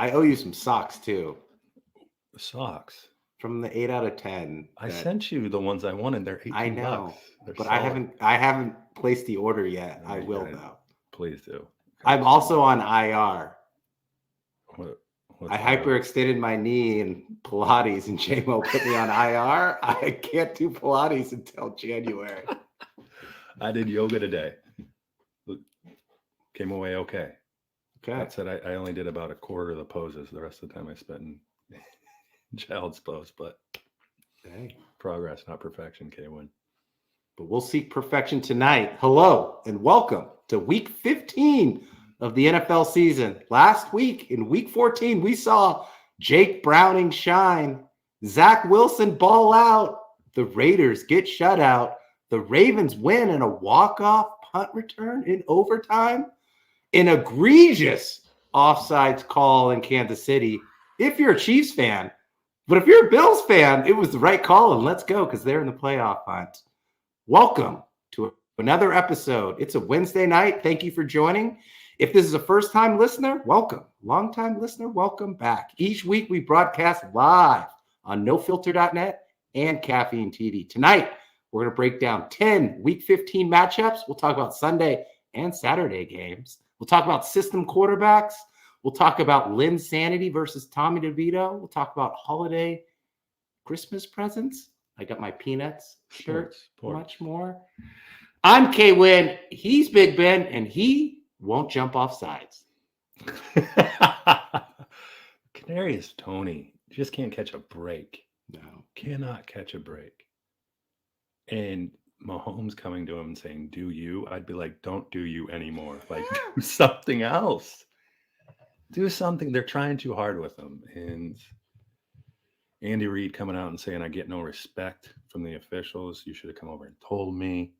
I owe you some socks too. Socks. From the 8 out of 10. I sent you the ones I wanted. They're $18. I know, They're but solid. I haven't placed the order yet. Oh, I will guys, though. Please do. I'm also on IR. I hyperextended my knee in Pilates, and JMO put me on IR. I can't do Pilates until January. I did yoga today. Came away okay. Okay. That said, I only did about a quarter of the poses. The rest of the time I spent in child's pose, but hey, progress, not perfection, K Winn. But we'll seek perfection tonight. Hello and welcome to week 15 of the NFL season. Last week in week 14, we saw Jake Browning shine, Zach Wilson ball out, the Raiders get shut out, the Ravens win in a walk-off punt return in overtime, an egregious offsides call in Kansas City if you're a Chiefs fan. But if you're a Bills fan, it was the right call, and let's go because they're in the playoff hunt. Welcome to another episode. It's a Wednesday night. Thank you for joining. If this is a first-time listener, welcome. Long-time listener, welcome back. Each week we broadcast live on nofilter.net and Caffeine TV. Tonight, we're going to break down 10 Week 15 matchups. We'll talk about Sunday and Saturday games. We'll talk about system quarterbacks. We'll talk about Linsanity versus Tommy DeVito. We'll talk about holiday Christmas presents. I got my Peanuts shirt, much more. I'm K Winn. He's Big Ben, and he won't jump off sides. Canary is Tony. Just can't catch a break. No. Cannot catch a break. And Mahomes coming to him and saying, do you? I'd be like, don't do you anymore. Like, do something else. Do something. They're trying too hard with him. And Andy Reid coming out and saying, I get no respect from the officials. You should have come over and told me.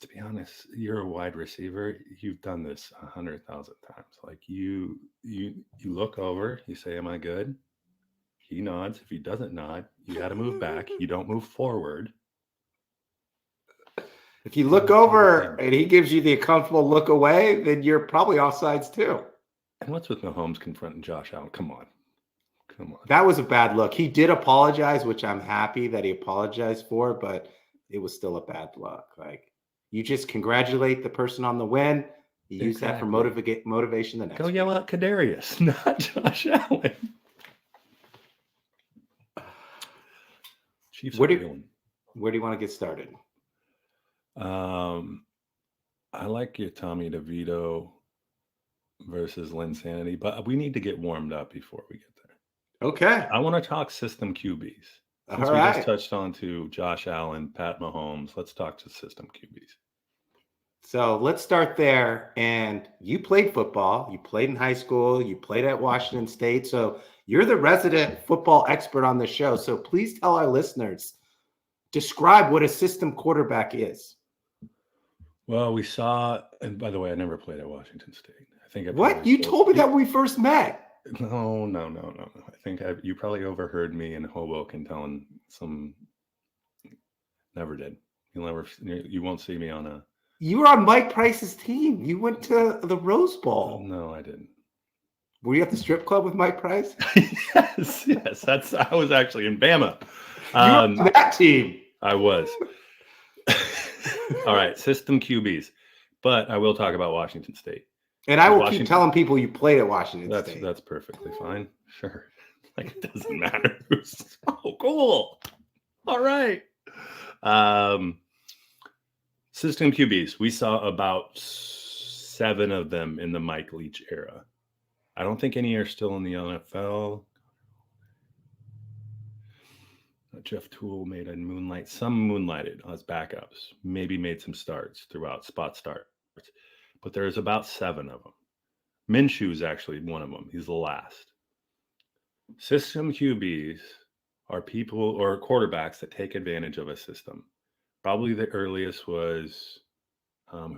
To be honest, you're a wide receiver. You've done this 100,000 times. Like you look over, you say, am I good? He nods. If he doesn't nod, you got to move back. You don't move forward. If you look over and he gives you the comfortable look away, then you're probably offsides too. And what's with Mahomes confronting Josh Allen? Come on. That was a bad look. He did apologize, which I'm happy that he apologized for, but it was still a bad look. Like, you just congratulate the person on the win. You use that for motivation the next Go yell out Kadarius, not Josh Allen. Chiefs where do you want to get started? I like your Tommy DeVito versus Linsanity, but we need to get warmed up before we get there. Okay. I want to talk system QBs. Since we just touched on to Josh Allen, Pat Mahomes, let's talk to system QBs. So let's start there. And you played football. You played in high school. You played at Washington State. So you're the resident football expert on the show. So please tell our listeners, describe what a system quarterback is. Well, we saw, and by the way, I never played at Washington State. I think what? You told me that when we first met. No. I think you probably overheard me in Hoboken telling some. Never did. You won't see me on a. You were on Mike Price's team. You went to the Rose Bowl. No, I didn't. Were you at the strip club with Mike Price? yes. I was actually in Bama. You were on that team. I was. All right, system QBs. But I will talk about Washington State. And I will keep telling people you played at Washington State. That's perfectly fine. Sure. Like, it doesn't matter. Oh, cool. All right. System QBs. We saw about 7 of them in the Mike Leach era. I don't think any are still in the NFL. Jeff Toole made a moonlight. Some moonlighted as backups. Maybe made some starts throughout, spot starts. But there's about 7 of them. Minshew is actually one of them. He's the last. System QBs are people or quarterbacks that take advantage of a system. Probably the earliest was,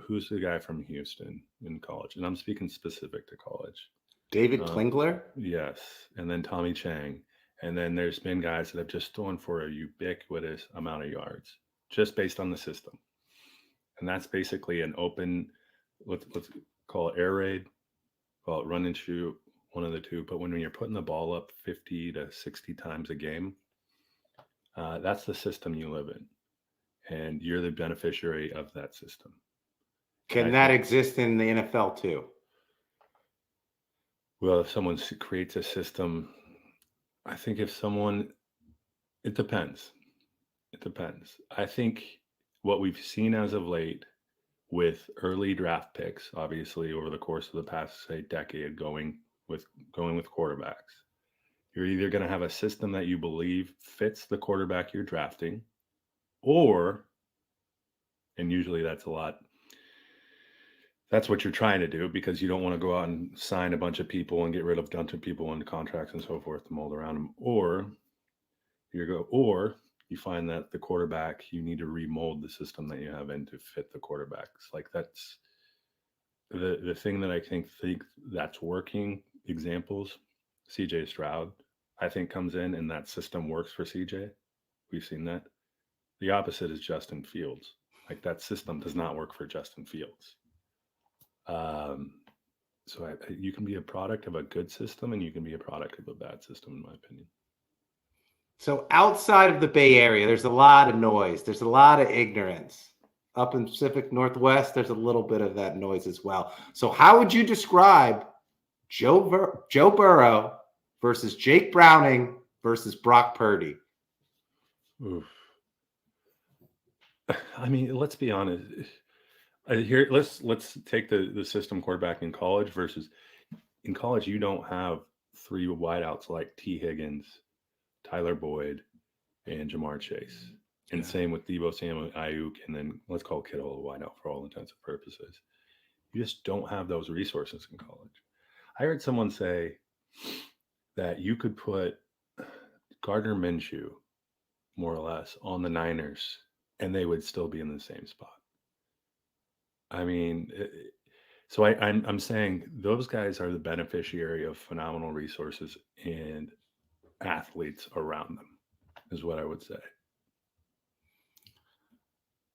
who's the guy from Houston in college? And I'm speaking specific to college. David Klingler? Yes. And then Tommy Chang. And then there's been guys that have just thrown for a ubiquitous amount of yards just based on the system. And that's basically an open, let's call it air raid, call it run and shoot, one of the two. But when you're putting the ball up 50 to 60 times a game, that's the system you live in, and you're the beneficiary of that system. Can that exist in the NFL too? Well, if someone creates a system, I think it depends. It depends. I think what we've seen as of late with early draft picks, obviously over the course of the past, say, decade, going with quarterbacks, you're either going to have a system that you believe fits the quarterback you're drafting, or, and usually that's what you're trying to do, because you don't want to go out and sign a bunch of people and get rid of a bunch of people into contracts and so forth to mold around them, or you find that the quarterback, you need to remold the system that you have in to fit the quarterbacks. Like, that's the thing that I think that's working. Examples, CJ Stroud, I think, comes in and that system works for CJ. We've seen that. The opposite is Justin Fields. Like, that system does not work for Justin Fields. So you can be a product of a good system, and you can be a product of a bad system, in my opinion. So outside of the Bay Area, there's a lot of noise. There's a lot of ignorance. Up in Pacific Northwest, there's a little bit of that noise as well. So how would you describe Joe Burrow versus Jake Browning versus Brock Purdy? Oof. I mean, let's be honest. Here, let's take the system quarterback in college versus in college. You don't have three wideouts like T. Higgins, Tyler Boyd, and Jamar Chase. And same with Deebo Samuel, Ayuk, and then let's call Kittle a wideout for all intents and purposes. You just don't have those resources in college. I heard someone say that you could put Gardner Minshew, more or less, on the Niners, and they would still be in the same spot. I mean, so I'm saying those guys are the beneficiary of phenomenal resources and athletes around them, is what I would say.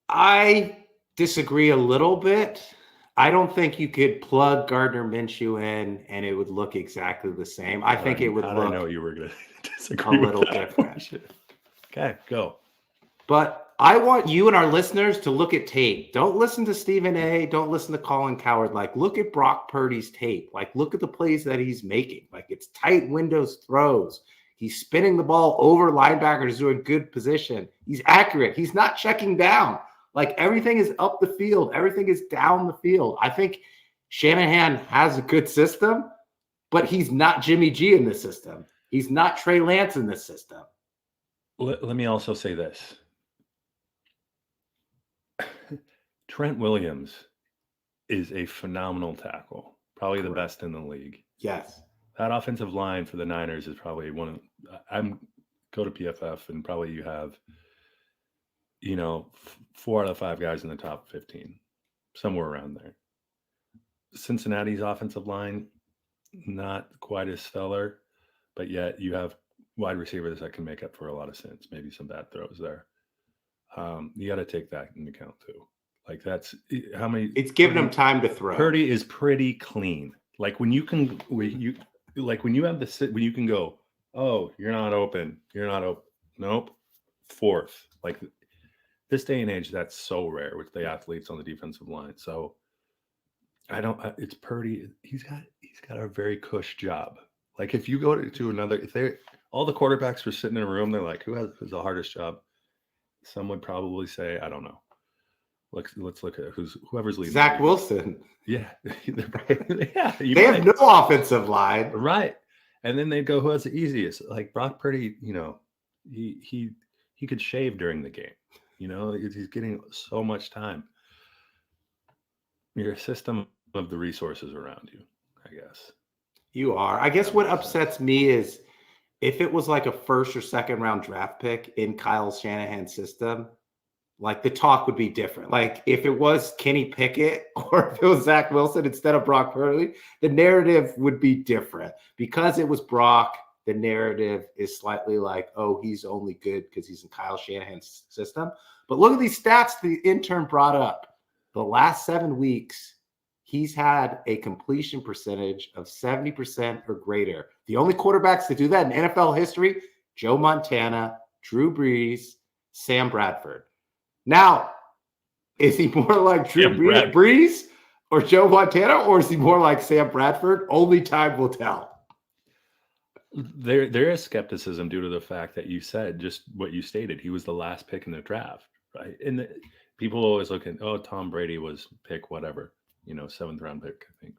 I disagree a little bit. I don't think you could plug Gardner Minshew in and it would look exactly the same. I think it would look I know you were going to disagree a little different. Okay, go. But I want you and our listeners to look at tape. Don't listen to Stephen A. Don't listen to Colin Cowherd. Like, look at Brock Purdy's tape. Like, look at the plays that he's making. Like, it's tight windows throws. He's spinning the ball over linebackers who are in good position. He's accurate. He's not checking down. Like, everything is up the field. Everything is down the field. I think Shanahan has a good system, but he's not Jimmy G in this system. He's not Trey Lance in this system. Let me also say this. Trent Williams is a phenomenal tackle, probably the best in the league. Yes. That offensive line for the Niners is probably go to PFF, and probably you have, 4 out of 5 guys in the top 15, somewhere around there. Cincinnati's offensive line, not quite as stellar, but yet you have wide receivers that can make up for a lot of sins, maybe some bad throws there. You got to take that into account too. Like, that's how many. It's giving him time to throw. Purdy is pretty clean. Like, when you can go, oh, you're not open. Nope. Fourth. Like, this day and age, that's so rare with the athletes on the defensive line. So it's Purdy. He's got a very cush job. Like, if you go to another, all the quarterbacks were sitting in a room, they're like, who's the hardest job? Some would probably say, I don't know. Let's look at whoever's leading. Zach Wilson. Yeah. They have no offensive line. Right. And then they'd go, who has the easiest? Like, Brock Purdy, he could shave during the game. He's getting so much time. You're a system of the resources around you, I guess. You are. I guess what upsets me is if it was like a first or second round draft pick in Kyle Shanahan's system, like, the talk would be different. Like, if it was Kenny Pickett or if it was Zach Wilson instead of Brock Purdy, the narrative would be different. Because it was Brock, the narrative is slightly like, oh, he's only good because he's in Kyle Shanahan's system. But look at these stats the intern brought up. The last 7 weeks, he's had a completion percentage of 70% or greater. The only quarterbacks to do that in NFL history, Joe Montana, Drew Brees, Sam Bradford. Now, is he more like Drew Brees or Joe Montana, or is he more like Sam Bradford? Only time will tell. There is skepticism due to the fact that you said just what you stated. He was the last pick in the draft, right? And people always look at, Tom Brady was pick whatever, 7th round pick, I think.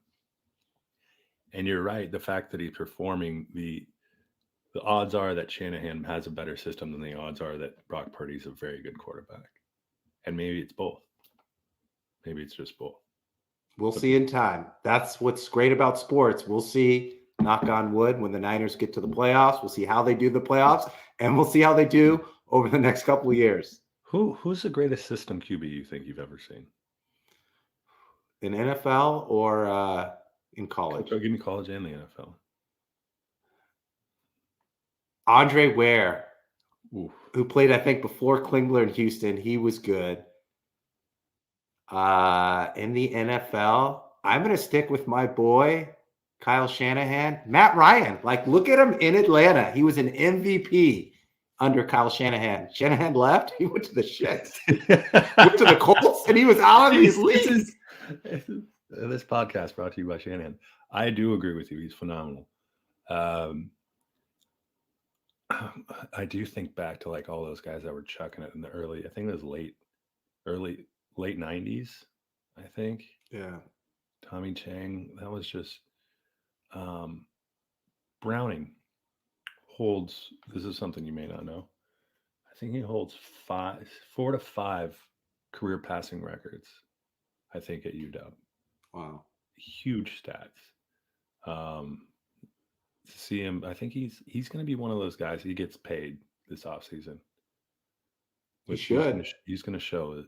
And you're right. The fact that he's performing, the odds are that Shanahan has a better system than the odds are that Brock Purdy's a very good quarterback. And maybe it's both. Maybe it's just both. We'll see in time. That's what's great about sports. We'll see. Knock on wood, when the Niners get to the playoffs, we'll see how they do the playoffs, and we'll see how they do over the next couple of years. Who's the greatest system QB you think you've ever seen? In NFL or in college? Give me college and the NFL. Andre Ware, Oof. who played, I think, before Klingler in Houston. He was good. In the NFL, I'm going to stick with my boy, Kyle Shanahan. Matt Ryan, look at him in Atlanta. He was an MVP under Kyle Shanahan. Shanahan left. He went to the Jets. Went to the Colts, and he was out of these leagues. This podcast brought to you by Shanahan. I do agree with you. He's phenomenal. I do think back to all those guys that were chucking it in the early, I think it was late 90s, I think. Yeah. Tommy Chang, that was just Browning holds, this is something you may not know, I think he holds 4 to 5 career passing records, I think, at UW. Wow. Huge stats. To see him, I think he's going to be one of those guys. He gets paid this offseason. He should. He's going to show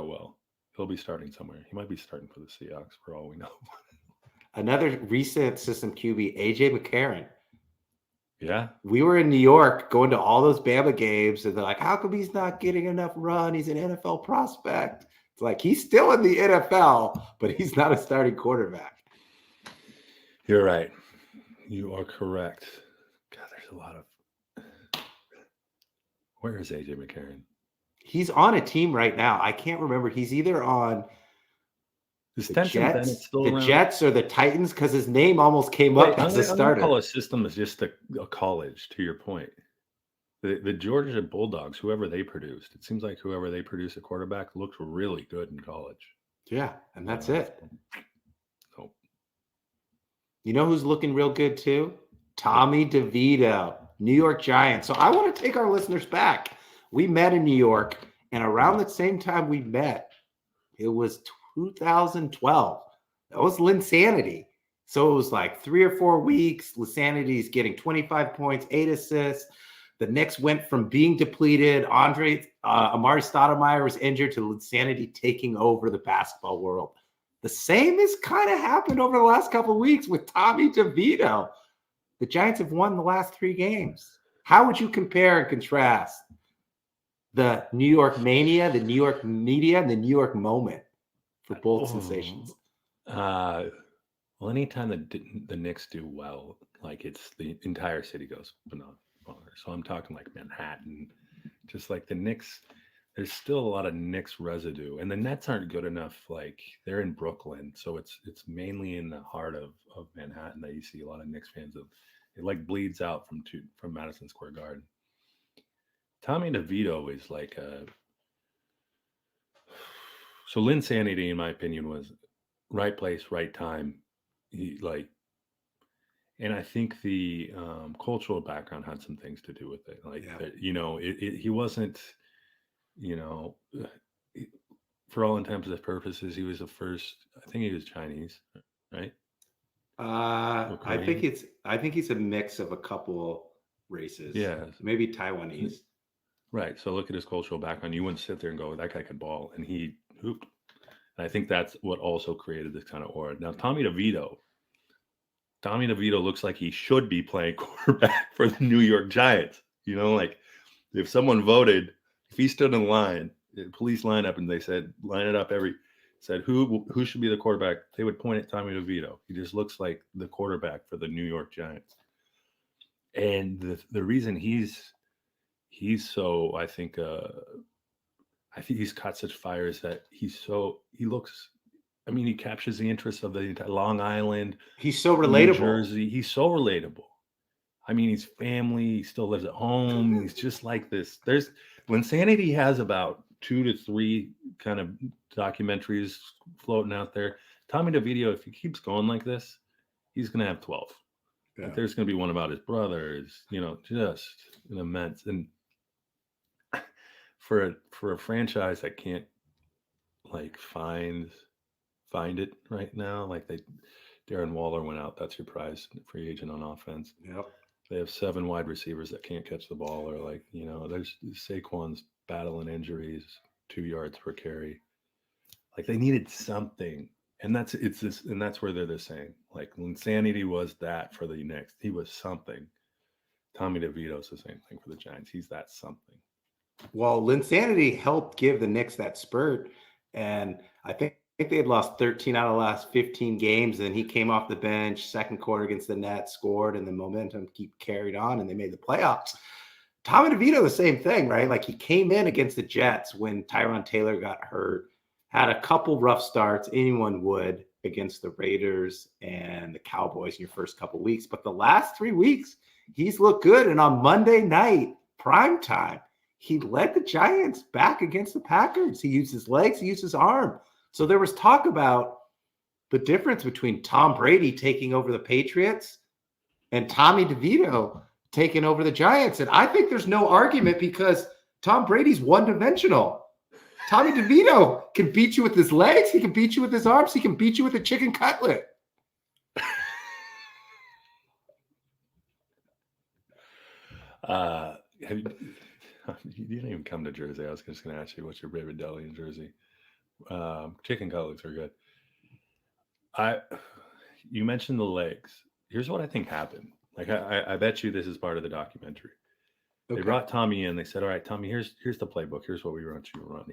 well. He'll be starting somewhere. He might be starting for the Seahawks for all we know. Another recent system QB, AJ McCarron. Yeah. We were in New York going to all those Bama games, and they're like, how come he's not getting enough run? He's an NFL prospect. It's he's still in the NFL, but he's not a starting quarterback. You're right. You are correct. God, there's a lot of... Where is AJ McCarron? He's on a team right now. I can't remember. He's either on the Jets or the Titans, because his name almost came up as a starter. I'm gonna call a system as just a college, to your point. The Georgia Bulldogs, whoever they produced, it seems like whoever they produced a quarterback looked really good in college. Yeah, and that's it. Nope. You know who's looking real good too? Tommy DeVito, New York Giants. So I want to take our listeners back. We met in New York, and around the same time we met, it was 2012. That was Linsanity. So it was 3 or 4 weeks. Linsanity's getting 25 points, 8 assists. The Knicks went from being depleted. Amari Stoudemire was injured to Linsanity taking over the basketball world. The same has kind of happened over the last couple of weeks with Tommy DeVito. The Giants have won the last 3 games. How would you compare and contrast the New York mania, the New York media, and the New York moment for both sensations? Well, anytime the Knicks do well, it's the entire city goes phenomenal. So I'm talking Manhattan, just the Knicks. There's still a lot of Knicks residue, and the Nets aren't good enough. They're in Brooklyn, so it's mainly in the heart of Manhattan that you see a lot of Knicks fans. It bleeds out from Madison Square Garden. Tommy DeVito is so Linsanity, in my opinion, was right place, right time. And I think the cultural background had some things to do with it. He wasn't, for all intents and purposes, he was the first. I think he was Chinese, right? I think he's a mix of a couple races. Yeah, maybe Taiwanese. Right. So look at his cultural background. You wouldn't sit there and go, that guy could ball, and he hooped. And I think that's what also created this kind of aura. Now, Tommy DeVito looks like he should be playing quarterback for the New York Giants. If someone voted, if he stood in line, the police lineup, and they said, line it up said who should be the quarterback, they would point at Tommy DeVito. He just looks like the quarterback for the New York Giants. And the reason he's so, I think he's caught such fire is that he looks, I mean, he captures the interest of the entire Long Island. He's so New relatable. Jersey. He's so relatable. I mean, he's family. He still lives at home. He's just like this. Linsanity has about 2 to 3 kind of documentaries floating out there. Tommy DeVito, if he keeps going like this, he's going to have 12. Yeah. Like, there's going to be one about his brothers, just an immense. And for a franchise that can't like find it right now, like Darren Waller went out. That's your prize, free agent on offense. Yep. They have 7 wide receivers that can't catch the ball, or like, there's Saquon's battling injuries, 2 yards per carry. Like, they needed something. And that's where they're the same. Like, Linsanity was that for the Knicks. He was something. Tommy DeVito's the same thing for the Giants. He's that something. Well, Linsanity helped give the Knicks that spurt. And I think they had lost 13 out of the last 15 games. And he came off the bench, second quarter against the Nets, scored, and the momentum carried on, and they made the playoffs. Tommy DeVito, the same thing, right? Like, he came in against the Jets when Tyron Taylor got hurt, had a couple rough starts. Anyone would against the Raiders and the Cowboys in your first couple weeks. But the last 3 weeks, he's looked good. And on Monday night, prime time, he led the Giants back against the Packers. He used his legs, he used his arm. So there was talk about the difference between Tom Brady taking over the Patriots and Tommy DeVito taking over the Giants. And I think there's no argument because Tom Brady's one-dimensional. Tommy DeVito can beat you with his legs. He can beat you with his arms. He can beat you with a chicken cutlet. You didn't even come to Jersey. I was just going to ask you, what's your favorite deli in Jersey? Chicken cutlets are good. You mentioned the legs. Here's what I think happened. Like, I bet you this is part of the documentary. Okay. They brought Tommy in. They said, all right, Tommy, here's the playbook. Here's what we want you to run.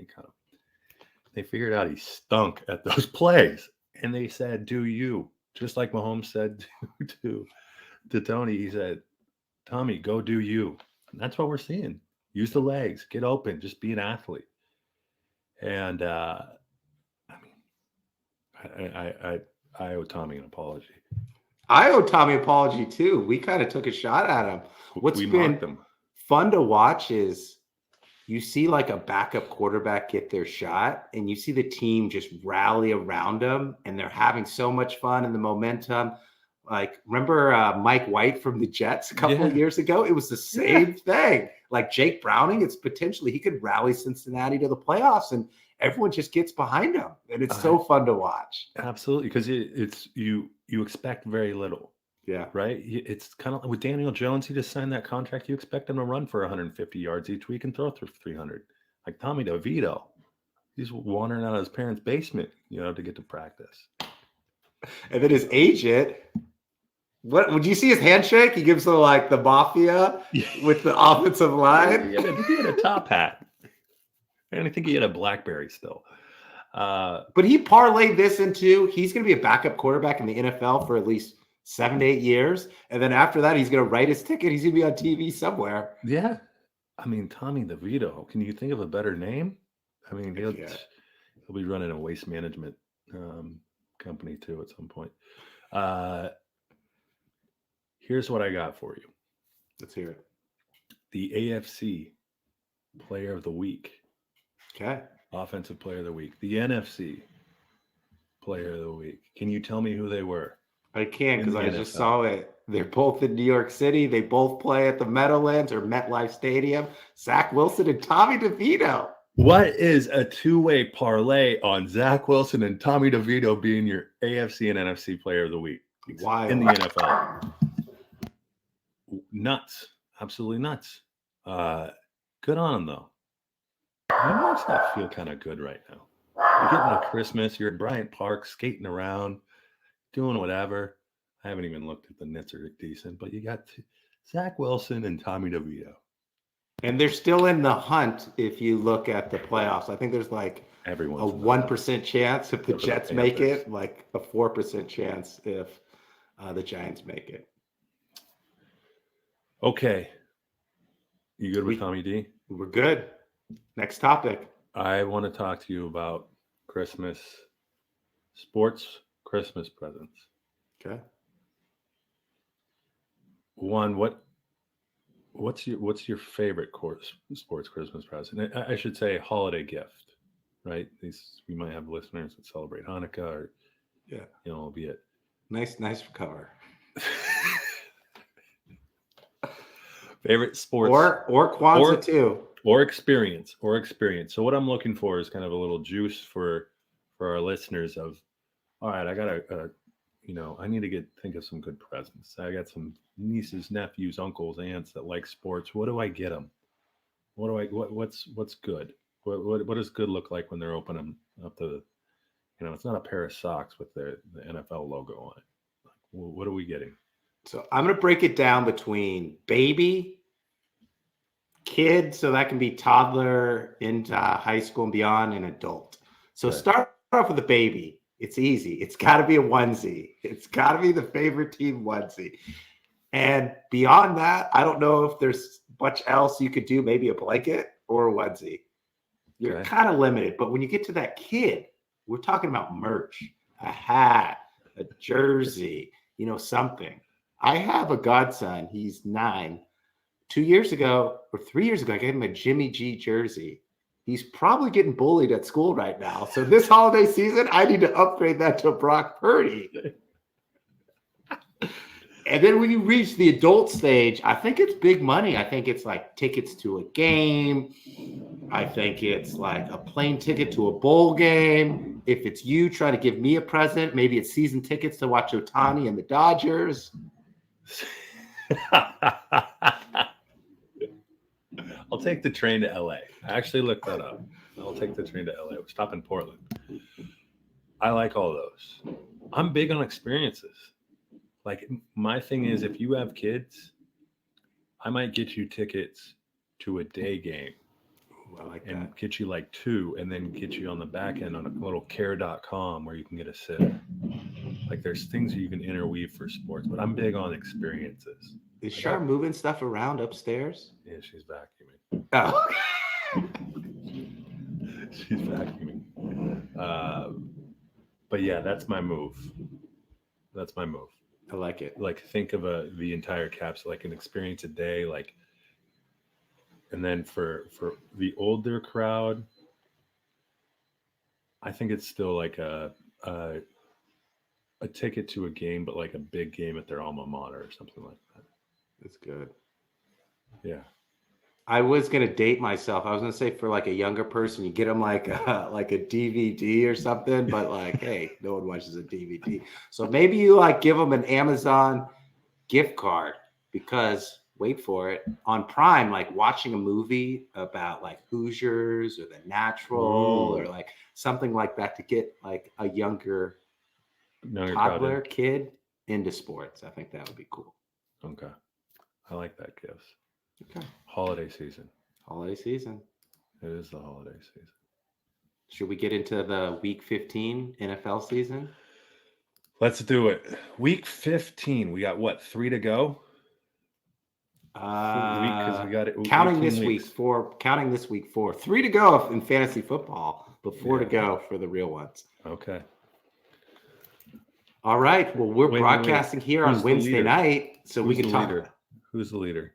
They figured out he stunk at those plays. And they said, do you. Just like Mahomes said to Tony, he said, Tommy, go do you. And that's what we're seeing. Use the legs. Get open. Just be an athlete. And, I owe Tommy an apology. I owe Tommy an apology, too. We kind of took a shot at him. What's been fun to watch is you see like a backup quarterback get their shot, and you see the team just rally around them, and they're having so much fun and the momentum. Like, remember Mike White from the Jets a couple of years ago? It was the same thing. Like Jake Browning, it's potentially he could rally Cincinnati to the playoffs, and everyone just gets behind him, and it's so fun to watch. Absolutely, because it's you expect very little. Yeah. Right? It's kind of with Daniel Jones. He just signed that contract. You expect him to run for 150 yards each week and throw through 300. Like Tommy DeVito, he's wandering out of his parents' basement, to get to practice. And then his agent, what would you see his handshake? He gives the mafia with the offensive line. He had a top hat. And I think he had a BlackBerry still. But he parlayed this into he's going to be a backup quarterback in the NFL for at least 7 to 8 years. And then after that, he's going to write his ticket. He's going to be on TV somewhere. Yeah. I mean, Tommy DeVito, can you think of a better name? I mean, he'll be running a waste management company too at some point. Here's what I got for you. Let's hear it. The AFC Player of the Week. Okay. Offensive Player of the Week. The NFC Player of the Week. Can you tell me who they were? I can't because I just saw it. They're both in New York City. They both play at the Meadowlands or MetLife Stadium. Zach Wilson and Tommy DeVito. What is a two-way parlay on Zach Wilson and Tommy DeVito being your AFC and NFC Player of the Week? Wild. In the NFL? Nuts. Absolutely nuts. Good on them, though. I watch that feel kind of good right now. You're getting to Christmas. You're at Bryant Park, skating around, doing whatever. I haven't even looked at the Nets are decent, but you got Zach Wilson and Tommy DeVito. And they're still in the hunt if you look at the playoffs. I think there's like Everyone's a in the hunt. 1% chance if the Except for the Jets make Panthers. it, like a 4% chance if the Giants make it. Okay. You good with Tommy D? We're good. Next topic. I want to talk to you about Christmas, sports Christmas presents. Okay. One, what's your favorite sports Christmas present? I should say holiday gift, right? We might have listeners that celebrate Hanukkah, or be it. Nice cover. Favorite sports or Kwanzaa too. Or experience. So what I'm looking for is kind of a little juice for our listeners of, all right, I got I need to think of some good presents. I got some nieces, nephews, uncles, aunts that like sports. What do I get them? What's good? What does good look like when they're opening up the, it's not a pair of socks with the NFL logo on it. Like, what are we getting? So I'm going to break it down between baby, kid, so that can be toddler into high school and beyond, and adult. So Start off with a baby. It's easy. It's got to be a onesie. It's got to be the favorite team onesie. And beyond that, I don't know if there's much else you could do, maybe a blanket or a onesie. You're kind of limited. But when you get to that kid, we're talking about merch, a hat, a jersey, something. I have a godson. He's 9. 2 years ago or 3 years ago, I gave him a Jimmy G jersey. He's probably getting bullied at school right now. So this holiday season, I need to upgrade that to a Brock Purdy. And then when you reach the adult stage, I think it's big money. I think it's like tickets to a game. I think it's like a plane ticket to a bowl game. If it's you trying to give me a present, maybe it's season tickets to watch Ohtani and the Dodgers. I'll take the train to LA. I actually looked that up. I'll take the train to LA. We'll stop in Portland. I like all those. I'm big on experiences. Like, my thing is, if you have kids, I might get you tickets to a day game. Ooh, I like and that. Get you like 2, and then get you on the back end on a little care.com where you can get a sit. Like, there's things you can interweave for sports, but I'm big on experiences. Is Char moving stuff around upstairs? Yeah, she's vacuuming. Oh. She's vacuuming. But yeah, that's my move. I like it. Like, think of the entire capsule, like an experience a day, like, and then for the older crowd, I think it's still like a ticket to a game, but like a big game at their alma mater or something like that. That's good. Yeah. I was gonna date myself. I was gonna say for like a younger person, you get them like a DVD or something. But like, hey, no one watches a DVD, so maybe you like give them an Amazon gift card, because wait for it, on Prime, like watching a movie about like Hoosiers or The Natural or like something like that to get like a younger toddler kid into sports. I think that would be cool. Okay, I like that gift. Okay. Holiday season. It is the holiday season. Should we get into the Week 15 NFL season? Let's do it. Week 15. We got what, 3 to go? Because we got it. Counting this week 4. 3 to go in fantasy football, but 4 to go for the real ones. Okay. All right. Well, we're broadcasting here on Wednesday night, so we can talk. Who's the leader?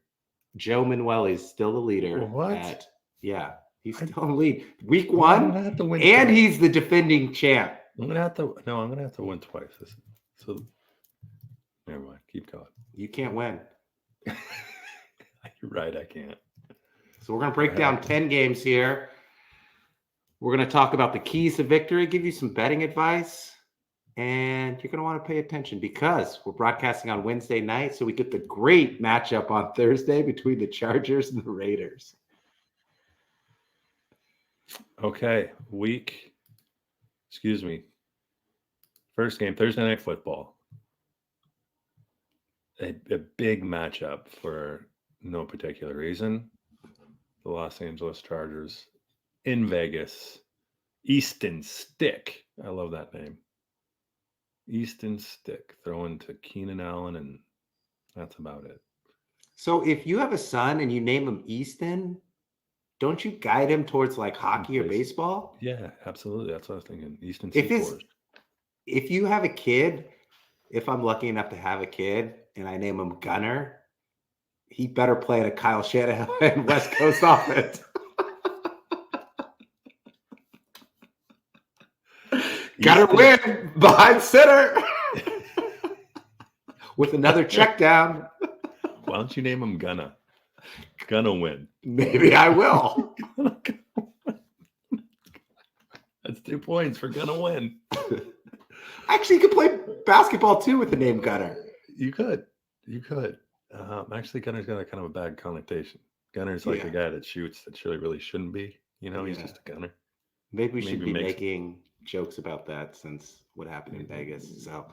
Joe Manueli's still the leader. What? He's still in the lead. Week 1, and he's the defending champ. I'm gonna have to win twice. So never mind. Keep going. You can't win. You're right. I can't. So we're gonna break down 10 games here. We're gonna talk about the keys to victory, give you some betting advice, and you're gonna want to pay attention because we're broadcasting on Wednesday night, so we get the great matchup on Thursday between the Chargers and the Raiders. Okay, first game, Thursday Night Football. A big matchup for no particular reason. the Los Angeles Chargers in Vegas. Easton Stick. I love that name. Easton Stick. Throwing to Keenan Allen, and that's about it. So if you have a son and you name him Easton, don't you guide him towards like hockey or baseball? Yeah, absolutely. That's what I was thinking. Easton If you have a kid, if I'm lucky enough to have a kid and I name him Gunner, he better play at a Kyle Shanahan West Coast offense. Gunner win behind center with another check down. Why don't you name him Gunna? Gonna win. Maybe I will. That's 2 points for Gonna win. Actually, you could play basketball too with the name Gunner. You could. Actually, Gunner's got a kind of a bad connotation. Gunner's like a guy that shoots that really shouldn't be. He's just a gunner. Maybe we should be making jokes about that since what happened in Vegas. So,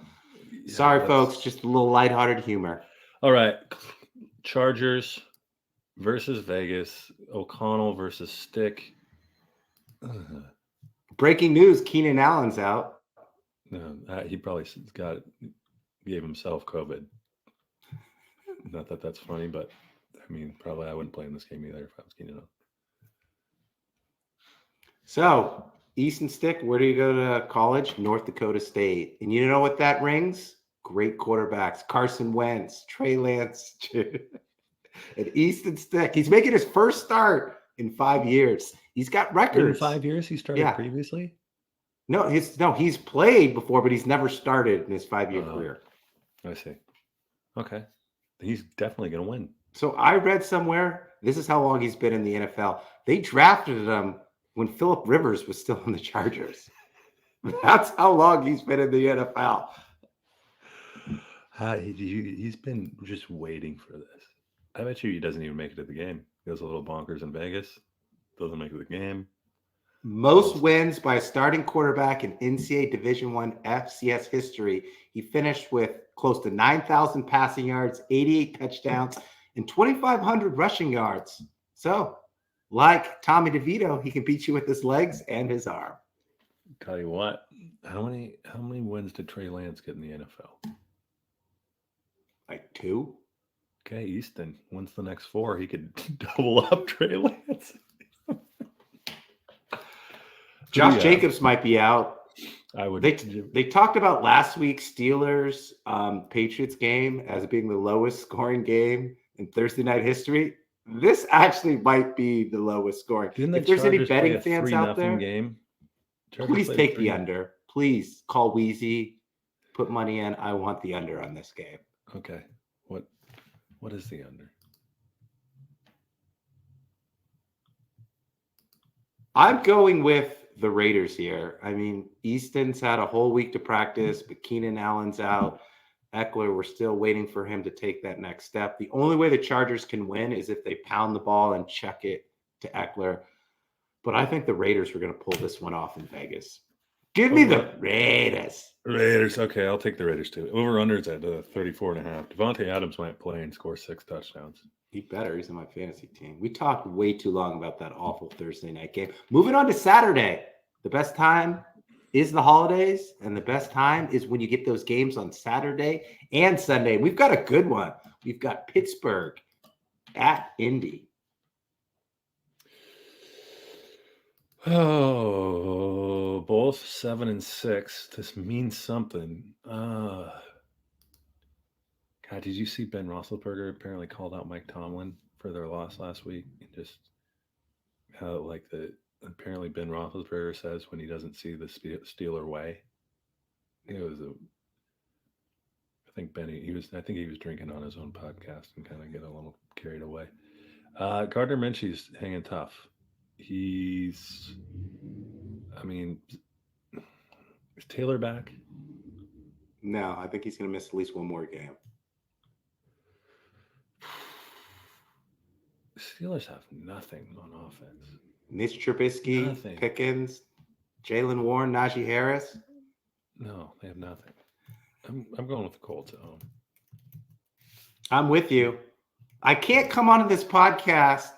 sorry, folks. Just a little lighthearted humor. All right. Chargers versus Vegas. O'Connell versus Stick. Breaking news: Keenan Allen's out. No, he probably gave himself COVID. Not that that's funny, but I mean, probably I wouldn't play in this game either if I was Keenan Allen. So, Easton Stick, where do you go to college? North Dakota State. And you know what that rings? Great quarterbacks. Carson Wentz, Trey Lance, and Easton Stick. He's making his first start in 5 years. He's got records. In 5 years he started previously? No, he's played before, but he's never started in his 5-year career. I see. Okay. He's definitely going to win. So I read somewhere, this is how long he's been in the NFL. They drafted him when Phillip Rivers was still in the Chargers. That's how long he's been in the NFL. He's been just waiting for this. I bet you he doesn't even make it to the game. He goes a little bonkers in Vegas. Doesn't make it to the game. Most wins by a starting quarterback in NCAA Division I FCS history. He finished with close to 9,000 passing yards, 88 touchdowns, and 2,500 rushing yards. So, like Tommy DeVito, he can beat you with his legs and his arm. Tell you what, how many wins did Trey Lance get in the NFL? Like 2. Okay, Easton wins the next 4. He could double up Trey Lance. Josh Jacobs might be out. They talked about last week's Steelers Patriots game as being the lowest scoring game in Thursday night history. This actually might be the lowest scoring. If there's any betting fans out there, please take the under. Please call Wheezy, put money in. I want the under on this game. Okay. What is the under? I'm going with the Raiders here. I mean, Easton's had a whole week to practice, but Keenan Allen's out. Eckler, we're still waiting for him to take that next step. The only way the Chargers can win is if they pound the ball and chuck it to Eckler. But I think the Raiders are going to pull this one off in Vegas. Give me the Raiders. Raiders. Okay, I'll take the Raiders too. Over-under's at 34.5. Devontae Adams might play and score 6 touchdowns. He better. He's on my fantasy team. We talked way too long about that awful Thursday night game. Moving on to Saturday. The best time is the holidays, and the best time is when you get those games on Saturday and Sunday. We've got a good one. We've got Pittsburgh at Indy. Oh, both 7 and 6. This means something. God, did you see Ben Roethlisberger apparently called out Mike Tomlin for their loss last week? And just how apparently Ben Roethlisberger says when he doesn't see the Steeler way. It was I think he was drinking on his own podcast and kind of get a little carried away. Gardner Minshew's hanging tough. Is Taylor back? No, I think he's going to miss at least one more game. Steelers have nothing on offense. Mitch Trubisky, Pickens, Jalen Warren, Najee Harris. No, they have nothing. I'm going with the Colts at home. I'm with you. I can't come onto this podcast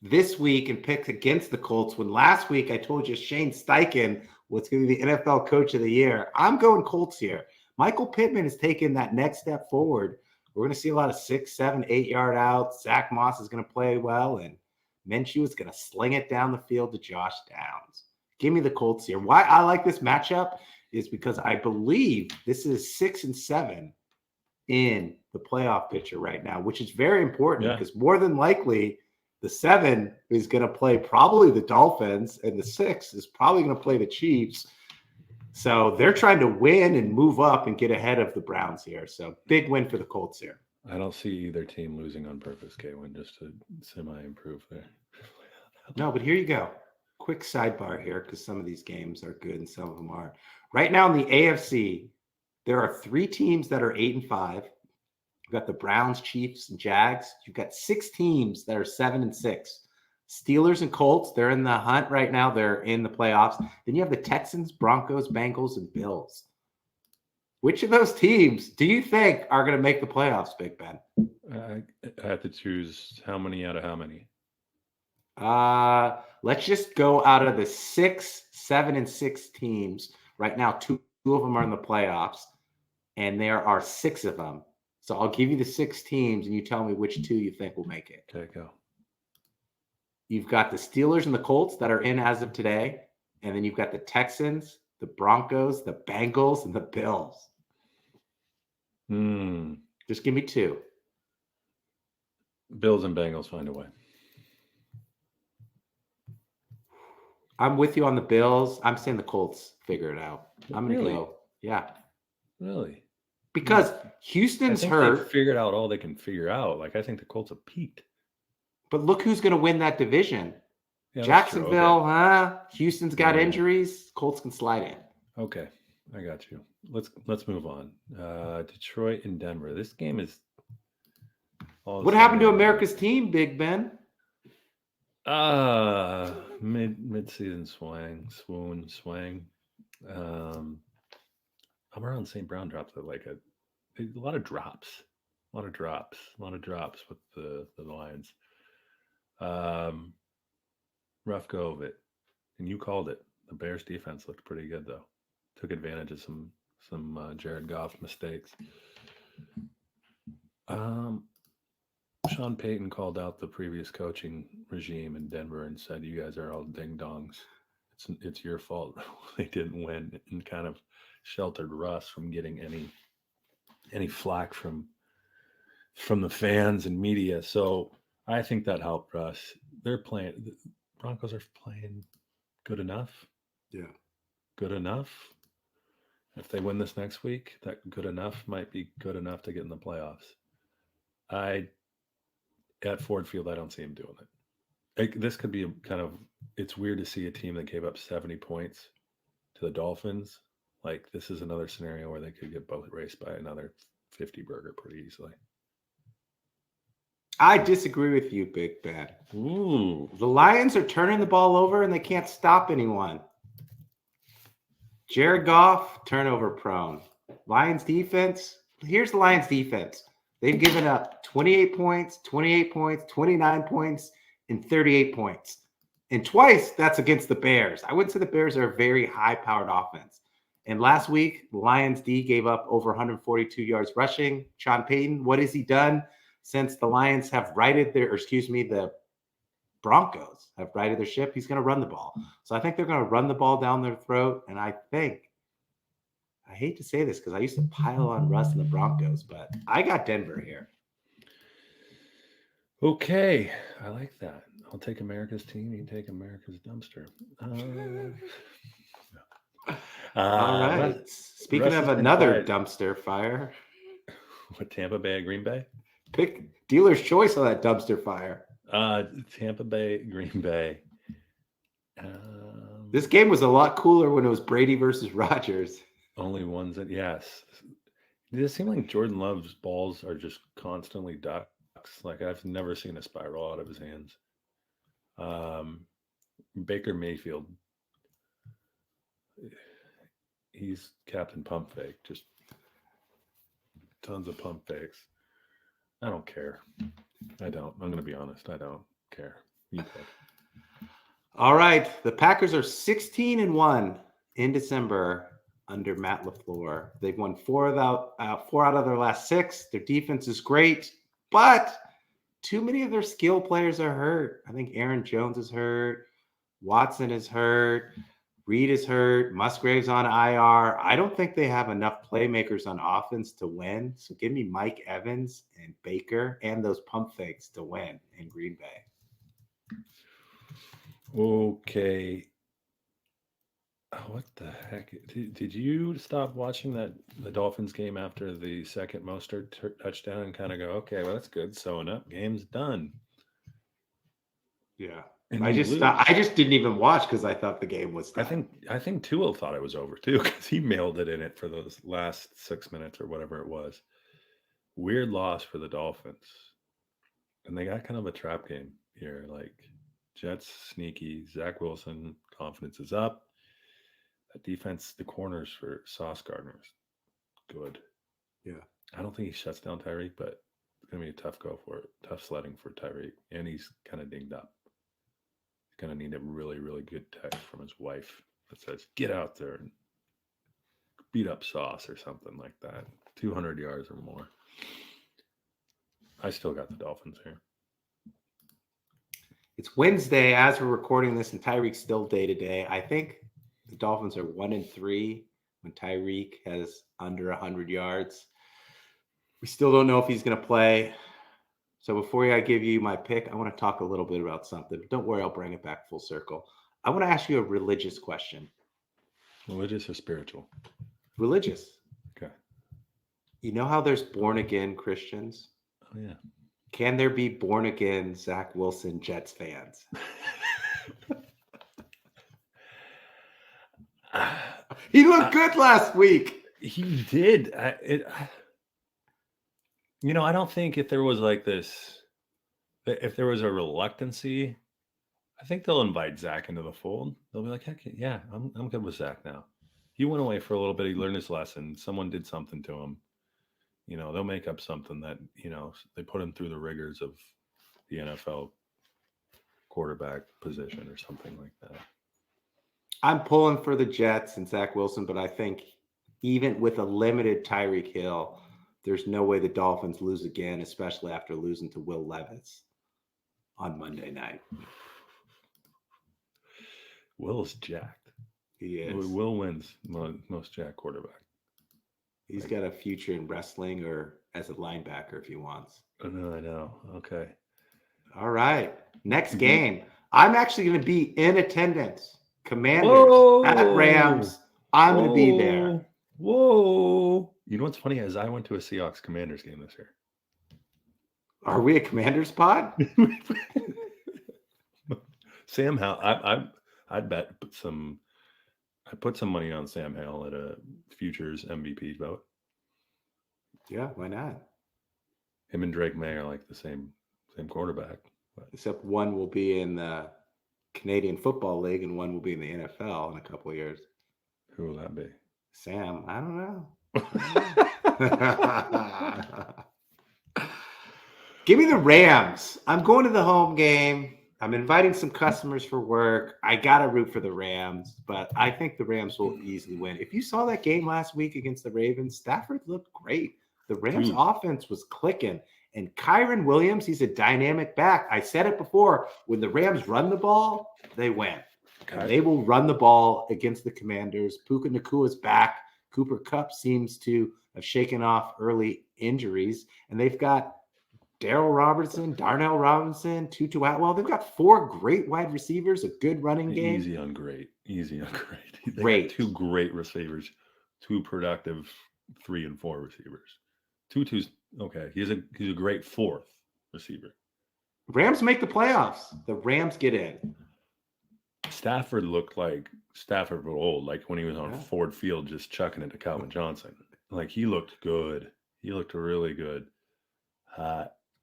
this week and pick against the Colts when last week I told you Shane Steichen was going to be the NFL Coach of the Year. I'm going Colts here. Michael Pittman is taking that next step forward. We're going to see a lot of 6, 7, 8-yard outs. Zach Moss is going to play well, and Minshew is going to sling it down the field to Josh Downs. Give me the Colts here. Why I like this matchup is because I believe this is 6 and 7 in the playoff picture right now, which is very important because more than likely the 7 is going to play probably the Dolphins, and the 6 is probably going to play the Chiefs. So they're trying to win and move up and get ahead of the Browns here. So big win for the Colts here. I don't see either team losing on purpose, K Winn, just to semi-improve there. No, but here you go. Quick sidebar here because some of these games are good and some of them aren't. Right now in the AFC, there are 3 teams that are 8 and 5. You've got the Browns, Chiefs, and Jags. You've got 6 teams that are 7 and 6. Steelers and Colts, they're in the hunt right now. They're in the playoffs. Then you have the Texans, Broncos, Bengals, and Bills. Which of those teams do you think are going to make the playoffs, Big Ben? I have to choose how many out of how many? Let's just go out of the 6, 7, and 6 teams. Right now, 2 of them are in the playoffs, and there are 6 of them. So I'll give you the 6 teams, and you tell me which 2 you think will make it. Okay, go. You've got the Steelers and the Colts that are in as of today, and then you've got the Texans, the Broncos, the Bengals, and the Bills. Just give me 2. Bills and Bengals find a way. I'm with you on the Bills. I'm saying the Colts figure it out. I'm going to Really? go. Yeah. Really? Because Houston's hurt. They figured out all they can figure out. Like, I think the Colts have peaked. But look who's going to win that division. Yeah, Jacksonville, okay. Houston's got injuries. Colts can slide in. Okay, I got you. Let's move on. Detroit and Denver. This game is. What happened to America's team, Big Ben? Mid-season swing. I'm around St. Brown drops at like a lot of drops with the Lions. Rough go of it, and you called it. The Bears defense looked pretty good though. Took advantage of some Jared Goff mistakes. Sean Payton called out the previous coaching regime in Denver and said, "You guys are all ding dongs. It's your fault they didn't win," and kind of sheltered Russ from getting any flack from the fans and media. So I think that helped Russ. The Broncos are playing good enough. Yeah. Good enough. If they win this next week, that good enough might be good enough to get in the playoffs. At Ford Field, I don't see him doing it. This could be it's weird to see a team that gave up 70 points to the Dolphins. Like, this is another scenario where they could get both raced by another 50 burger pretty easily. I disagree with you, Big Ben. Ooh. The Lions are turning the ball over and they can't stop anyone. Jared Goff, turnover prone. Lions defense. Here's the Lions defense. They've given up 28 points, 29 points, and 38 points. And twice that's against the Bears. I wouldn't say the Bears are a very high-powered offense. And last week, the Lions D gave up over 142 yards rushing. Sean Payton, what has he done since the Lions have the Broncos have righted their ship? He's going to run the ball. So I think they're going to run the ball down their throat. And I hate to say this because I used to pile on Russ and the Broncos, but I got Denver here. Okay. I like that. I'll take America's team. You can take America's dumpster. All right. Speaking of another dumpster fire. What, Tampa Bay or Green Bay? Pick dealer's choice on that dumpster fire. Tampa Bay, Green Bay. This game was a lot cooler when it was Brady versus Rodgers. Only ones that, yes. Does it seem like Jordan Love's balls are just constantly ducks? Like, I've never seen a spiral out of his hands. Baker Mayfield. He's Captain Pump Fake. Just tons of pump fakes. I don't care. I don't. I'm going to be honest. I don't care. You pick. All right. The Packers are 16-1 in December under Matt LaFleur. They've won four out of their last 6. Their defense is great, but too many of their skill players are hurt. I think Aaron Jones is hurt. Watson is hurt. Reed is hurt. Musgrave's on IR. I don't think they have enough playmakers on offense to win. So give me Mike Evans and Baker and those pump fakes to win in Green Bay. Okay. What the heck? Did you stop watching the Dolphins game after the second Mostert touchdown and kind of go, okay, well, that's good. Sewing up. Game's done. Yeah. And I just didn't even watch because I thought the game was done. I think Tua thought it was over too, because he mailed it in it for those last 6 minutes or whatever it was. Weird loss for the Dolphins. And they got kind of a trap game here. Like, Jets sneaky. Zach Wilson, confidence is up. That defense, the corners for Sauce Gardner's good. Yeah. I don't think he shuts down Tyreek, but it's going to be a tough go for it. Tough sledding for Tyreek. And he's kind of dinged up. He's going to need a really, really good text from his wife that says, get out there and beat up Sauce or something like that. 200 yards or more. I still got the Dolphins here. It's Wednesday as we're recording this, and Tyreek's still day to day. I think the Dolphins are 1-3 when Tyreek has under 100 yards. We still don't know if he's going to play. So before I give you my pick, I want to talk a little bit about something. Don't worry, I'll bring it back full circle. I want to ask you a religious question. Religious or spiritual? Religious. Okay. You know how there's born-again Christians? Oh, yeah. Can there be born-again Zach Wilson Jets fans? He looked good last week. He did. I don't think if there was like this, if there was a reluctancy, I think they'll invite Zach into the fold. They'll be like, heck yeah, I'm good with Zach now. He went away for a little bit. He learned his lesson. Someone did something to him. They'll make up something that, they put him through the rigors of the NFL quarterback position or something like that. I'm pulling for the Jets and Zach Wilson, but I think even with a limited Tyreek Hill, there's no way the Dolphins lose again, especially after losing to Will Levis on Monday night. Will's jacked. He is. Will wins most jacked quarterback. He's got a future in wrestling or as a linebacker if he wants. Oh, no, I know. Okay. All right. Next game. I'm actually going to be in attendance. Commanders at Rams. I'm going to be there. Whoa. You know what's funny is I went to a Seahawks Commanders game this year. Are we a Commanders pod? Sam Howell. I'd bet I put some money on Sam Howell at a futures MVP vote. Yeah, why not? Him and Drake May are like the same quarterback. But. Except one will be in the Canadian Football League and one will be in the NFL in a couple of years. Who will that be? Sam, I don't know. Give me the Rams. I'm going to the home game. I'm inviting some customers for work. I got to root for the Rams, but I think the Rams will easily win. If you saw that game last week against the Ravens, Stafford looked great. The Rams offense was clicking. And Kyron Williams, he's a dynamic back. I said it before. When the Rams run the ball, they win. And they will run the ball against the Commanders. Puka Nakua's back. Cooper Kupp seems to have shaken off early injuries. And they've got Darrell Robertson, Darnell Robinson, Tutu Atwell. They've got 4 great wide receivers, a good running game. Easy on great. They great. got 2 great receivers, 2 productive 3 and 4 receivers. Tutu's okay. He's a great 4th receiver. Rams make the playoffs. The Rams get in. Stafford looked like Stafford of old, like when he was on Ford Field just chucking it to Calvin Johnson. Like he looked good. He looked really good.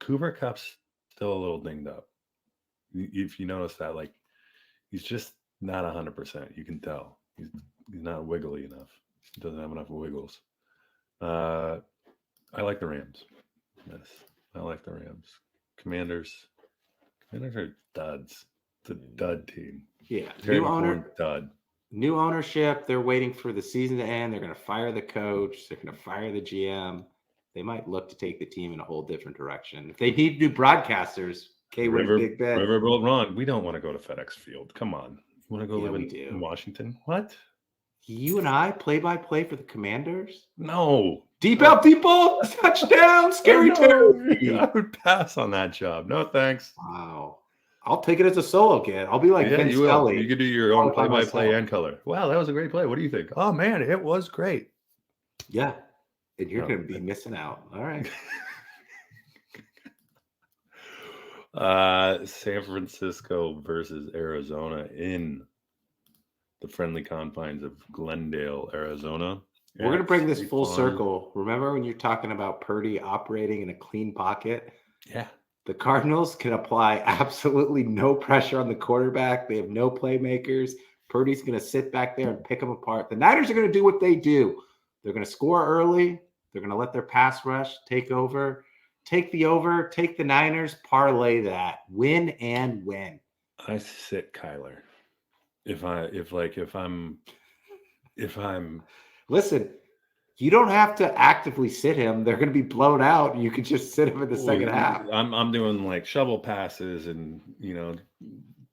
Cooper Kupp's still a little dinged up. If you notice that, like he's just not 100%. You can tell he's not wiggly enough. He doesn't have enough wiggles. I like the Rams. Yes, I like the Rams. Commanders Niners are duds. It's a dud team. Yeah. Terry New McLaurin, dud. new ownership. They're waiting for the season to end. They're going to fire the coach. They're going to fire the GM. They might look to take the team in a whole different direction. If they need new broadcasters, K Winn Big Ben. Riverboat Ron, we don't want to go to FedEx Field. Come on. You want to go live in Washington? What? You and I play-by-play for the Commanders? No. Deep out, people! Touchdown! Scary Terry! I would pass on that job. No, thanks. Wow. I'll take it as a solo kid. I'll be like Vince Scully. You could do your own play-by-play and color. Wow, that was a great play. What do you think? Oh, man, it was great. Yeah. And you're going to be missing out. All right. San Francisco versus Arizona in the friendly confines of Glendale, Arizona. We're going to bring this full circle. Remember when you're talking about Purdy operating in a clean pocket? Yeah. The Cardinals can apply absolutely no pressure on the quarterback. They have no playmakers. Purdy's going to sit back there and pick them apart. The Niners are going to do what they do. They're going to score early. They're going to let their pass rush take over. Take the over. Take the Niners. Parlay that. Win and win. I sit Kyler. If I'm listen, you don't have to actively sit him. They're going to be blown out. You could just sit him in the second half. I'm doing like shovel passes and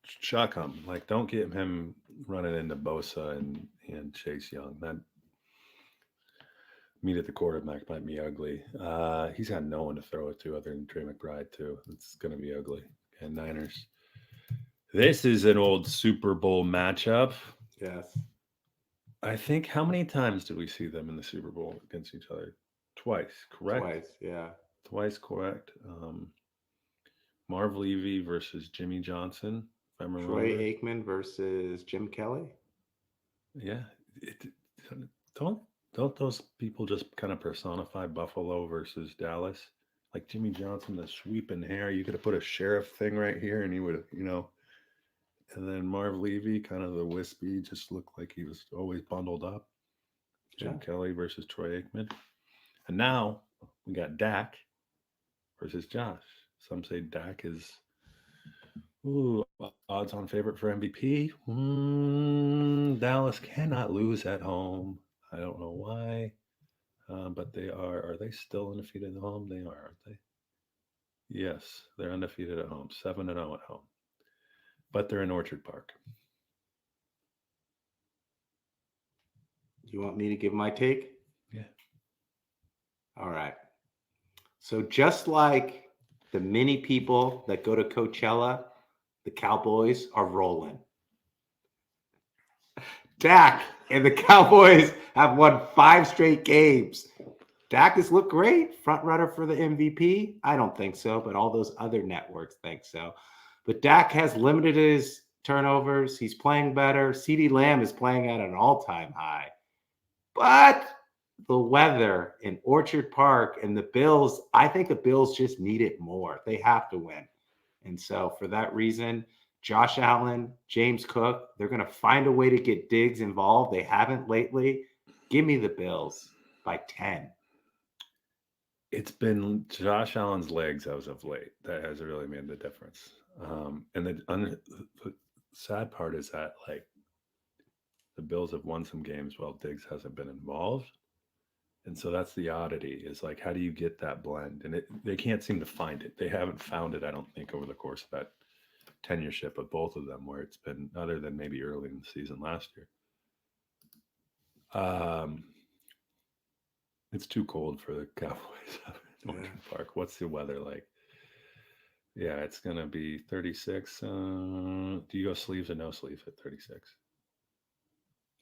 chuck him. Like, don't get him running into Bosa and Chase Young. That meet at the quarterback might be ugly. He's got no one to throw it to other than Trey McBride too. It's going to be ugly. And Niners. This is an old Super Bowl matchup. Yes. I think, how many times did we see them in the Super Bowl against each other? Twice, correct? Twice, yeah. Twice, correct. Marv Levy versus Jimmy Johnson, if I remember. Troy Aikman versus Jim Kelly. Yeah. Don't those people just kind of personify Buffalo versus Dallas? Like Jimmy Johnson, the sweeping hair. You could have put a sheriff thing right here and he would have, And then Marv Levy, kind of the wispy, just looked like he was always bundled up. Jim Kelly versus Troy Aikman. And now we got Dak versus Josh. Some say Dak is odds-on favorite for MVP. Dallas cannot lose at home. I don't know why, but they are. Are they still undefeated at home? They are, aren't they? Yes, they're undefeated at home, 7-0 at home. But they're in Orchard Park. You want me to give my take? Yeah. All right. So just like the many people that go to Coachella, the Cowboys are rolling. Dak and the Cowboys have won 5 straight games. Dak has looked great. Front runner for the MVP? I don't think so, but all those other networks think so. But Dak has limited his turnovers. He's playing better. CeeDee Lamb is playing at an all-time high. But the weather in Orchard Park and the Bills, I think the Bills just need it more. They have to win. And so for that reason, Josh Allen, James Cook, they're going to find a way to get Diggs involved. They haven't lately. Give me the Bills by 10. It's been Josh Allen's legs as of late that has really made the difference. And the sad part is that, like, the Bills have won some games while Diggs hasn't been involved. And so that's the oddity, is like, how do you get that blend? And they can't seem to find it. They haven't found it, I don't think, over the course of that tenureship of both of them, where it's been, other than maybe early in the season last year. It's too cold for the Cowboys in Orchard Park. What's the weather like? Yeah, it's going to be 36. Do you go sleeves or no sleeves at 36?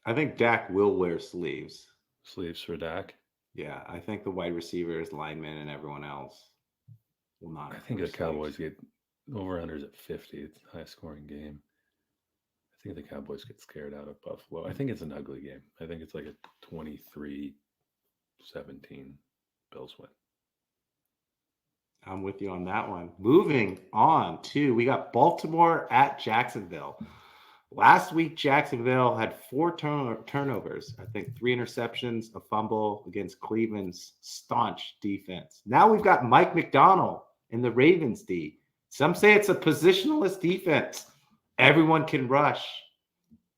I think Dak will wear sleeves. Sleeves for Dak? Yeah, I think the wide receivers, linemen, and everyone else will not. I think the Cowboys get over-unders at 50. It's a high-scoring game. I think the Cowboys get scared out of Buffalo. I think it's an ugly game. I think it's like a 23-17 Bills win. I'm with you on that one. Moving on to, we got Baltimore at Jacksonville. Last week, Jacksonville had 4 turnovers. I think 3 interceptions, a fumble against Cleveland's staunch defense. Now we've got Mike McDonald in the Ravens D. Some say it's a positionless defense. Everyone can rush.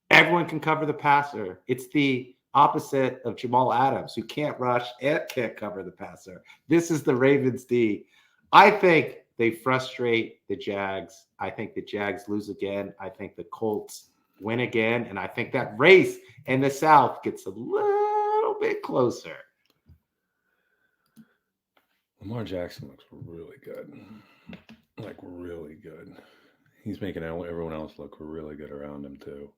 Everyone can cover the passer. It's the opposite of Jamal Adams, who can't rush and can't cover the passer. This is the Ravens D. I think they frustrate the Jags. I think the Jags lose again. I think the Colts win again. And I think that race in the South gets a little bit closer. Lamar Jackson looks really good. Like, really good. He's making everyone else look really good around him, too.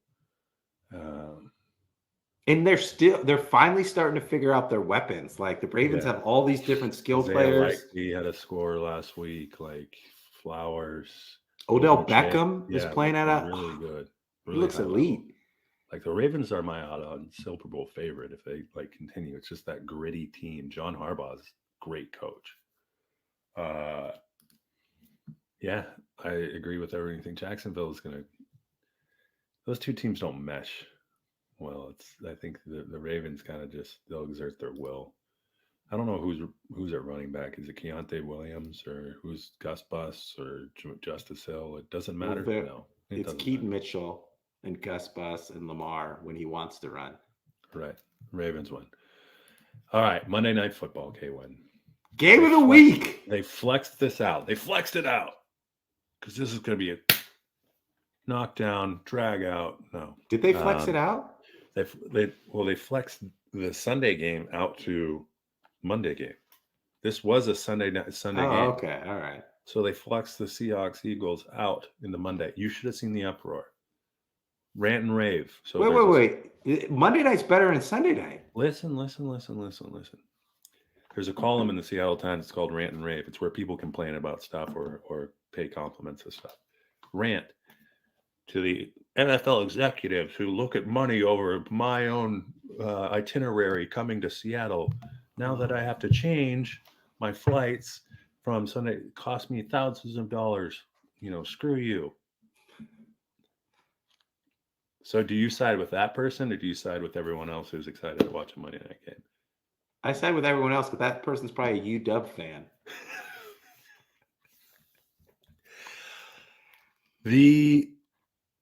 And they're finally starting to figure out their weapons. Like, the Ravens have all these different skill players. He had a score last week, like Flowers. Odell Beckham is playing at a really good. Really he looks elite. Level. Like, the Ravens are my odds-on Super Bowl favorite if they like continue. It's just that gritty team. John Harbaugh's great coach. Yeah, I agree with everything. Jacksonville is gonna. Those two teams don't mesh. Well, I think the Ravens kind of they'll exert their will. I don't know who's at running back. Is it Keontae Williams or who's Gus Bus or Justice Hill? It doesn't matter. No, it's Keaton Mitchell and Gus Bus and Lamar when he wants to run. Right. Ravens win. All right. Monday Night Football, K Winn. Game of the week. They flexed this out. They flexed it out because this is going to be a knockdown, drag out. No. Did they flex it out? They flexed the Sunday game out to Monday game. This was a Sunday game. Okay, all right. So they flexed the Seahawks Eagles out in the Monday. You should have seen the uproar. Rant and rave. So wait. Monday night's better than Sunday night. Listen. There's a column in the Seattle Times. It's called Rant and Rave. It's where people complain about stuff or pay compliments of stuff. Rant to the NFL executives who look at money over my own itinerary coming to Seattle. Now that I have to change my flights from Sunday, it cost me thousands of dollars. Screw you. So do you side with that person or do you side with everyone else who's excited to watch a Monday night game? I side with everyone else, but that person's probably a UW fan.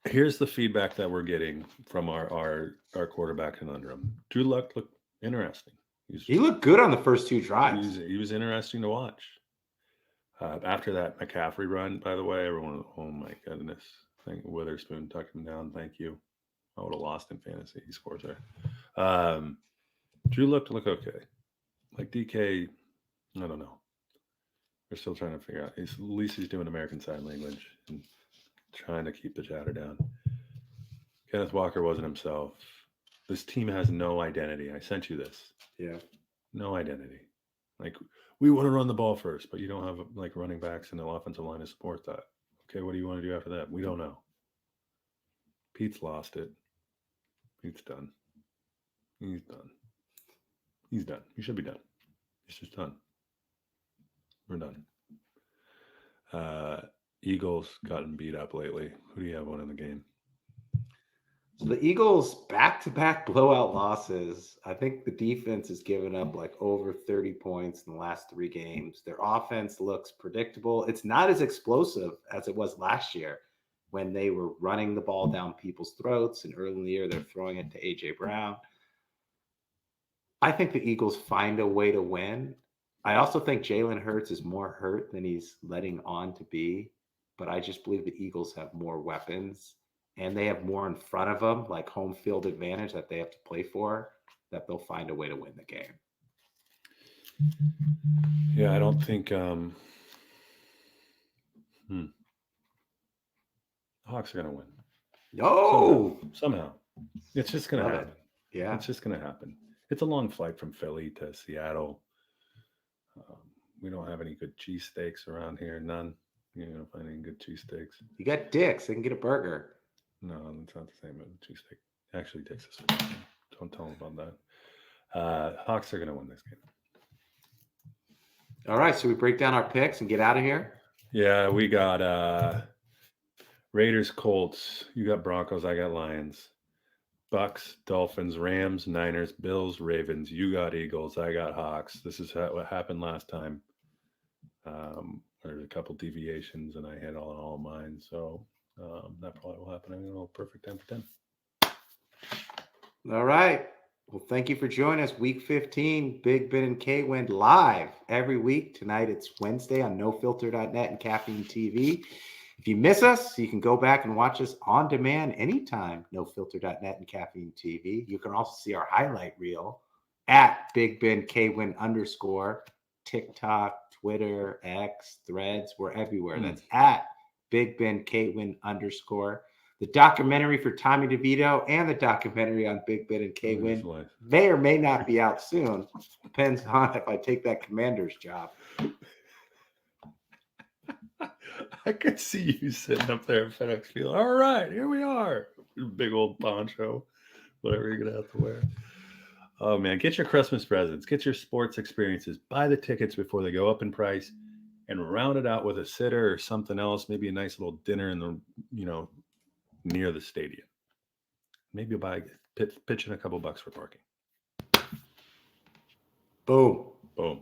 Here's the feedback that we're getting from our quarterback conundrum. Drew Luck looked interesting. He looked good on the first two drives. He was interesting to watch. After that McCaffrey run, by the way, everyone, oh my goodness. I think Witherspoon tucked him down. Thank you. I would have lost in fantasy. He scores there. Drew looked okay. Like DK, I don't know. We're still trying to figure out. At least he's doing American Sign Language and trying to keep the chatter down. Kenneth Walker wasn't himself. This team has no identity. I sent you this. Yeah. No identity. Like, we want to run the ball first, but you don't have like running backs and an offensive line to support that. Okay, what do you want to do after that? We don't know. Pete's lost it. Pete's done. He's done. He's done. He should be done. He's just done. We're done. Eagles gotten beat up lately. Who do you have winning the game? So the Eagles back-to-back blowout losses. I think the defense has given up like over 30 points in the last 3 games. Their offense looks predictable. It's not as explosive as it was last year when they were running the ball down people's throats, and early in the year they're throwing it to A.J. Brown. I think the Eagles find a way to win. I also think Jalen Hurts is more hurt than he's letting on to be, but I just believe the Eagles have more weapons and they have more in front of them, like home field advantage that they have to play for, that they'll find a way to win the game. Yeah, I don't think Hawks are going to win. No! Somehow. It's just going to happen. Yeah. It's just going to happen. It's a long flight from Philly to Seattle. We don't have any good cheesesteaks around here. None. You don't find any good cheesesteaks. You got Dick's. They can get a burger. No, it's not the same as a cheesesteak. Actually, Dick's is good. Don't tell them about that. Hawks are going to win this game. All right. So we break down our picks and get out of here? Yeah, we got Raiders, Colts. You got Broncos. I got Lions. Bucks, Dolphins, Rams, Niners, Bills, Ravens. You got Eagles. I got Hawks. This is what happened last time. There's a couple deviations, and I hit all mine. So that probably will happen. I'm going to go perfect 10 for 10. All right. Well, thank you for joining us. Week 15, Big Ben and K Winn live every week. Tonight it's Wednesday on nofilter.net and Caffeine TV. If you miss us, you can go back and watch us on demand anytime, nofilter.net and Caffeine TV. You can also see our highlight reel at Big Ben K Winn _ TikTok, Twitter, X, Threads. We're everywhere. That's at Big Ben K Winn _ The documentary for Tommy DeVito and the documentary on Big Ben and K Winn may or may not be out soon. Depends on if I take that commander's job. I could see you sitting up there at FedEx Field. All right, here we are. Big old poncho, whatever you're going to have to wear. Oh, man, get your Christmas presents. Get your sports experiences. Buy the tickets before they go up in price and round it out with a sitter or something else, maybe a nice little dinner in the, near the stadium. Maybe you'll pitch in a couple bucks for parking. Boom. Boom.